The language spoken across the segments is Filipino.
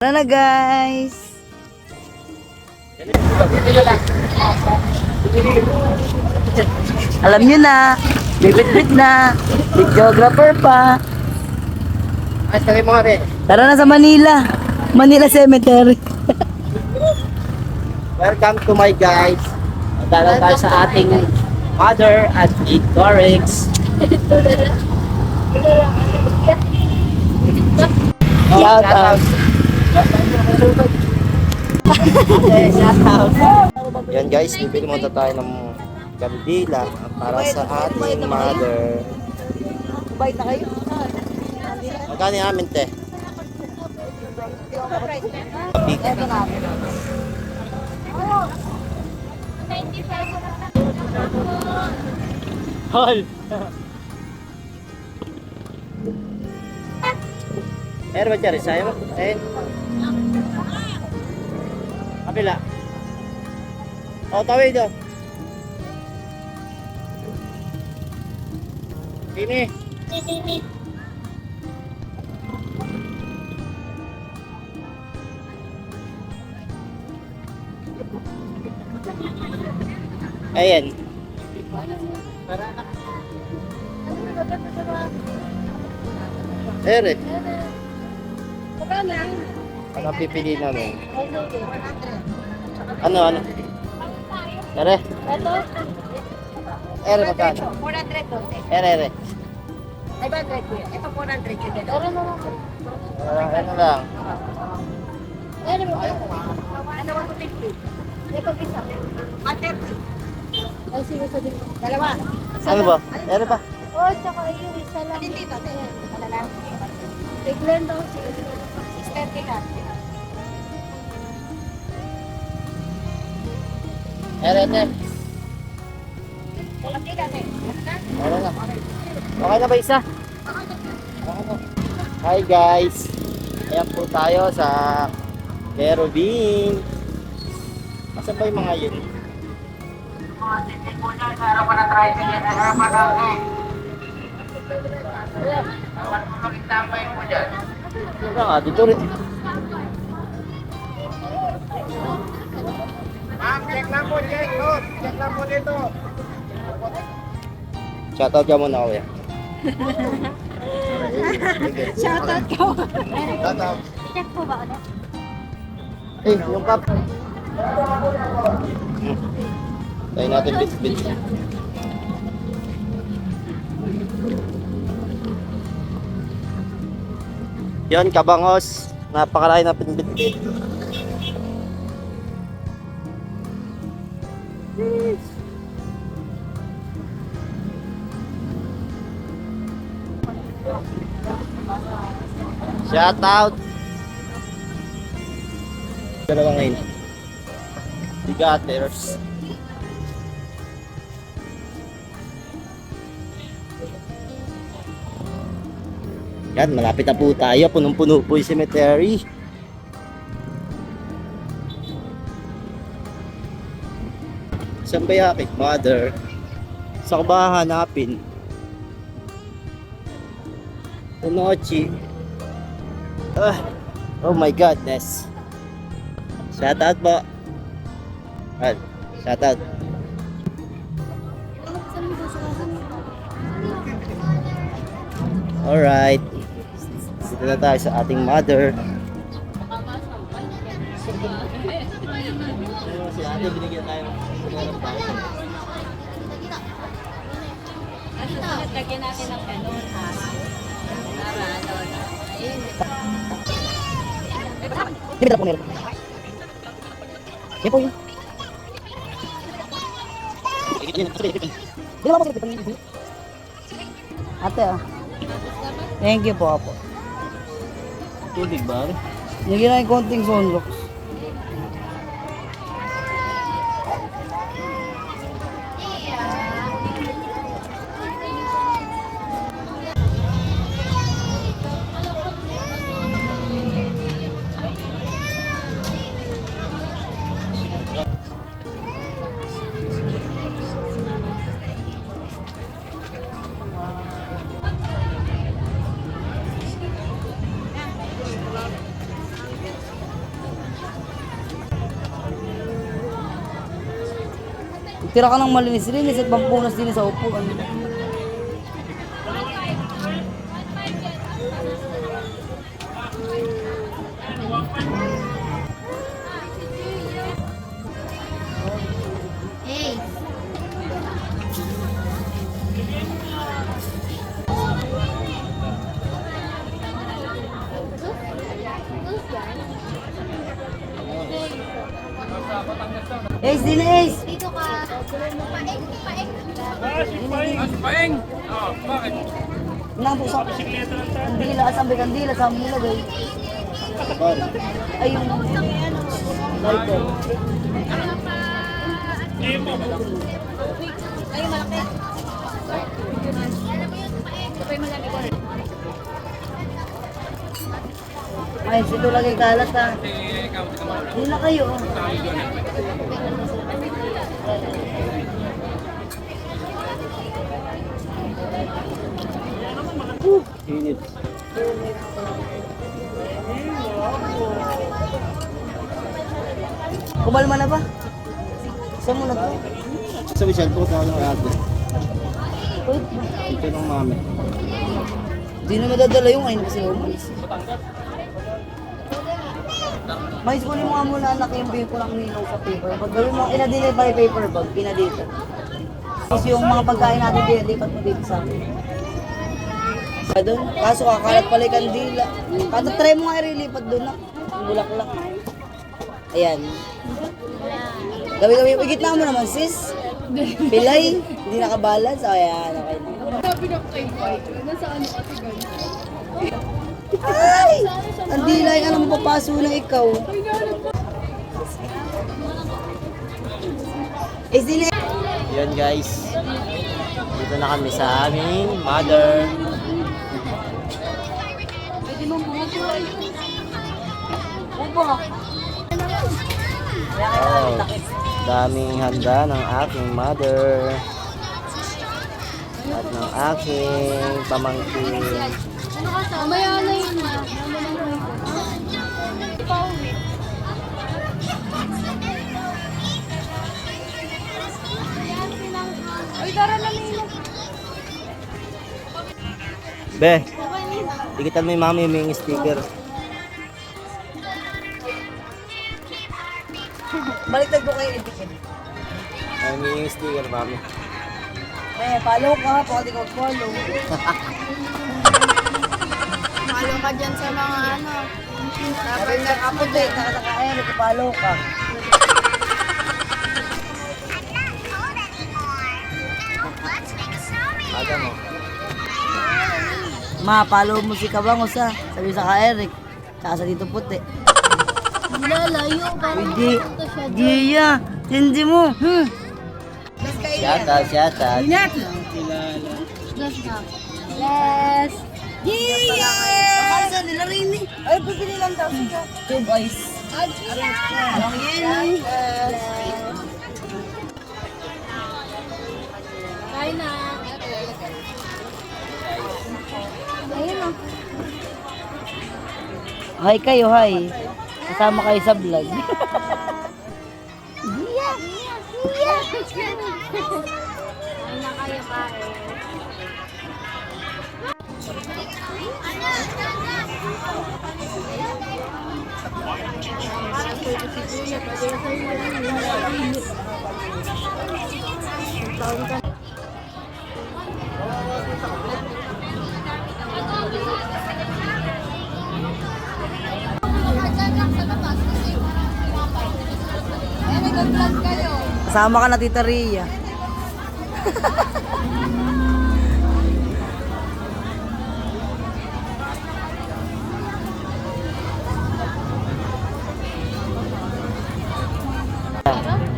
Tara na guys! Alam nyo na, bibit-bit na, videographer pa. Tara na sa Manila, Manila Cemetery. Welcome to my guys. Dala tayo sa ating mother at Victorix. Shout out. Shout out. Yan guys, bibili muna tayo ng kandila para sa ating mother. Bait na kayo? Magkano yung amin, te? Big. Hol. Meron ba dyan? Isaya mo? Kapila. O, tawid o. Sini. Ayan. Ere. Ano pipili namin? Ano? Ere. Ere magkano? 400. Ere. 500 kuya. Ito 400 yun. Ano lang? Ano mo? Ano 150? Ito isa. 130. Ay, sige sa dito. Dalawa. Ano ba? Ere pa? Oh, tsaka yung isa lang. Dito. Wala lang. Biglan daw. 630 lang. Ere. Konti lang eh. Ere na. Okay na ba isa? Hi guys. Ayan po tayo sa Kerubing. Asan ba yung mga yun? Ano nga, dito rin. Ma'am, check lang po, check. Load. Check lang po dito. Shoutout ka muna kuya. Shoutout ka. Shoutout. Check po ba ulit? Eh, yung cup. Tayo natin bit-bit. Yan, kabangos. Napakarami na pinbit-bit. Shout out. Dalawa ngayon. Bigaters. Yan, malapit na po tayo. Punong-puno po yung cemetery. Saan ba yung aking mother? Saan ko ba hanapin? Unochi. Oh my goodness. Shout out po. Shout out. Alright. Dito na tayo sa ating mother. Si ate binigyan tayo ng Lagyan natin ng ganun ha. Para ano. Ayun. Dibit ako meron. Yan po yun. Bila mo sa dibit. Ate ah. Thank you po po. tubig ba? Nilagyan na yung konting sunlocks. Tira ka ng malinis-linis at pampunas din sa upuan. Hey. Ace din Ace! Dito ka. Paeng, paeng. Paeng! Oh, bakit? Nang sa kandila, asambi kandila sa mula guys. Ay yung lighter. Ay, malaki. Kapay malaki. Ay, sito lagi kalat ha. Hindi na kayo. Init. Kumalma na ba? Saan mo na to? Sa Michelle po, tawag ng ate. Wait. Ito ng mami. Hindi na madadala yung ayun kasi umalis. May kunin mo nga muna anak yung bigay ko ng ninong sa paper. Pag gawin mo, inadili pa yung paper bag, pinadito. Tapos yung mga pagkain natin, pinadipat mo dito sa akin. Doon, kaso kakalat pala yung kandila. Try mo nga i-relipat doon na. Yung bulaklak. Ayan. Gabi-gabi, igitna mo naman sis. Pilay, hindi nakabalance. O ayan, okay na. Sabi ng kay White, nasaan ka tigan? Ay! Ang dilay ka nang papaso na ikaw. Is din Yan guys. Dito na kami sa aming mother. Pwede mo buhay. Upo. Oh, daming handa ng aking mother. At ng aking pamangkin. Mamaya na yun na. Pauwi. Ay, tara na nila. Be, dikitan mo yung mami yung sticker. Baliktad ko kayo itikit. Ay, may yung sticker mami. Follow ka ha, pwede ka follow. Malo ka dyan sa mga ano. Sabi na kaputi, nakataka-air, follow ka. Aga mo. Ma, follow mo si Kabangos ha. Sabi sa ka-Eric. Tsaka sa dito puti. Lalayo ka. Hindi. Giya. Hindi mo. Shoutout, shoutout. Let's go. Let's. Giya! Baka nila rin eh. Ay, pipili lang daw siya. Two boys. Ang yun. Kain na. Ayun o. Hi kayo, hi. Kasama kayo sa vlog. Iya. Iya. Ay na kayo kain. Kasama ka na Tita Ria.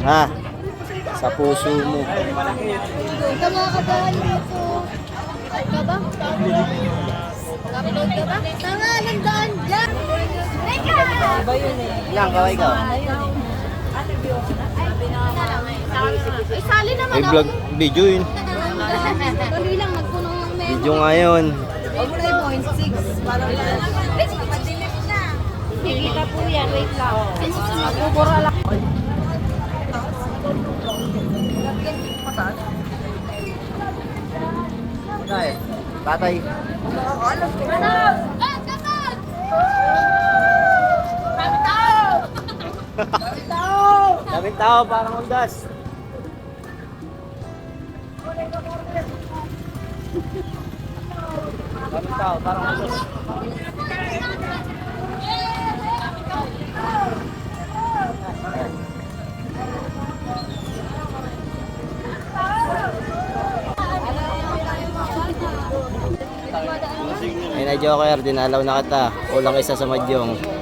Ha? Sa puso mo. Ikaw mga kadaan dito. Ka ba? Upload ka ba? Tanga, nandaan dyan. Ilang kaway ka? Ay, sali naman May vlog video yun. Dali lang, nagpunong ng memo. Video nga yun. Huwag mo na yung 0.6 para Padilim na. Higita po yan, wait lang. Magbubura lang. Tatay. Daming tao, parang undas. Daming tao, parang undas. Ay na Joker, dinalaw na kita. Kulang isa sa madyong.